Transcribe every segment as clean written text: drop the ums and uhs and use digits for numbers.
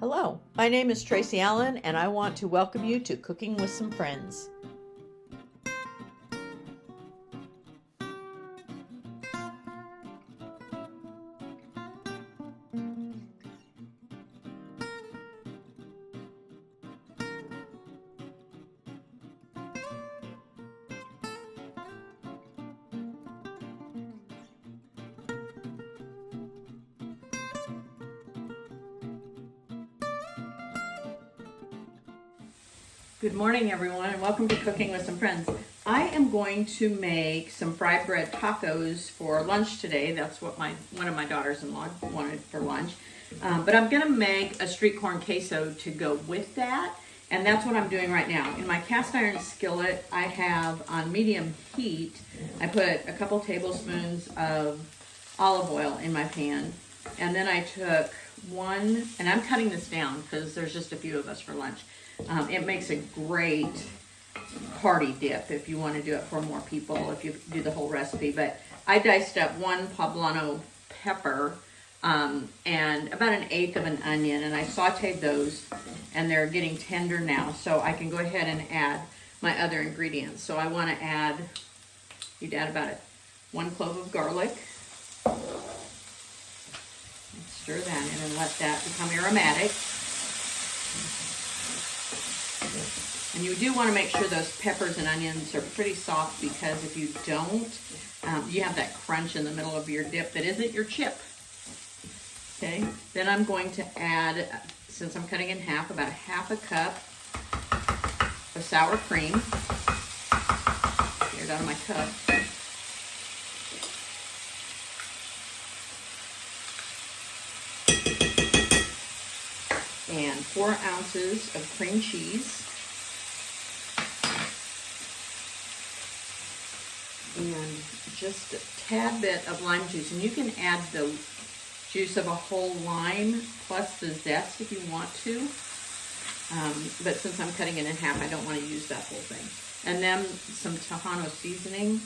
Hello, my name is Tracy Allen, and I want to welcome you to Cooking with Some Friends. Good morning, everyone, and welcome to Cooking with Some Friends. I am going to make some fried bread tacos for lunch today. That's what one of my daughters-in-law wanted for lunch. But I'm going to make a street corn queso to go with that, and that's what I'm doing right now. In my cast iron skillet, I have on medium heat, I put a couple tablespoons of olive oil in my pan, and then I took one, and I'm cutting this down because there's just a few of us for lunch. It makes a great party dip if you want to do it for more people, if you do the whole recipe. But I diced up one poblano pepper and about 1/8 of an onion, and I sauteed those, and they're getting tender now, so I can go ahead and add my other ingredients. So I want to add, you'd add about 1 clove of garlic. Stir that in and let that become aromatic. And you do want to make sure those peppers and onions are pretty soft, because if you don't, you have that crunch in the middle of your dip that isn't your chip. Okay, then I'm going to add, since I'm cutting in half, about 1/2 cup of sour cream. Get it out of my cup. And 4 ounces of cream cheese. And just a tad bit of lime juice. And you can add the juice of a whole lime plus the zest if you want to. But since I'm cutting it in half, I don't want to use that whole thing. And then some Tejano seasoning.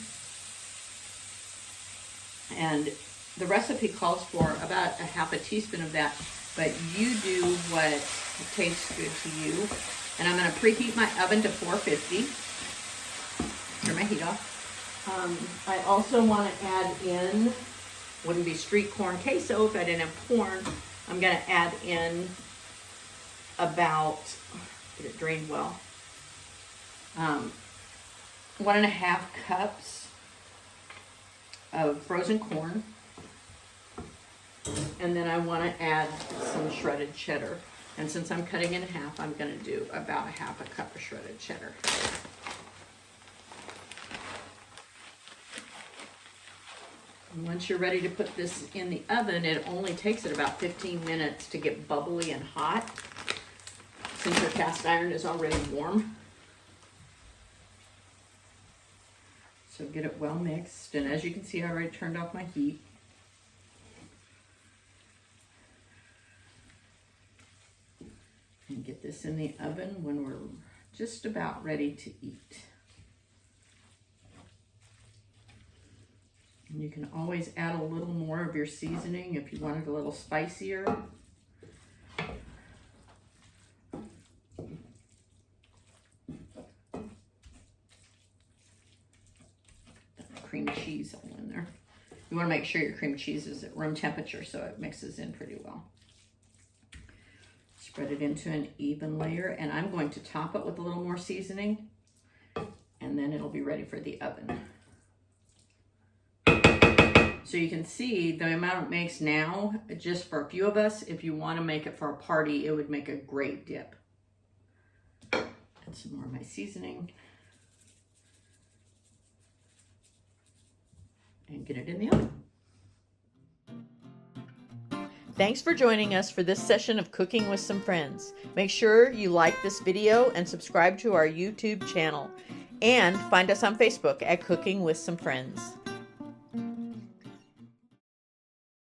And the recipe calls for about 1/2 teaspoon of that, but you do what tastes good to you. And I'm going to preheat my oven to 450. Turn my heat off. I also want to add in, wouldn't be street corn queso if I didn't have corn. I'm going to add in about, get it drained well, 1.5 cups of frozen corn. And then I want to add some shredded cheddar. And since I'm cutting in half, I'm going to do about 1/2 cup of shredded cheddar. Once you're ready to put this in the oven, it only takes it about 15 minutes to get bubbly and hot, since your cast iron is already warm. So get it well mixed, and as you can see, I already turned off my heat. And get this in the oven when we're just about ready to eat. And you can always add a little more of your seasoning if you want it a little spicier. Cream cheese all in there. You want to make sure your cream cheese is at room temperature so it mixes in pretty well. Spread it into an even layer, and I'm going to top it with a little more seasoning, and then it'll be ready for the oven. So you can see the amount it makes now, just for a few of us. If you want to make it for a party, it would make a great dip. Add some more of my seasoning. And get it in the oven. Thanks for joining us for this session of Cooking with Some Friends. Make sure you like this video and subscribe to our YouTube channel. And find us on Facebook at Cooking with Some Friends.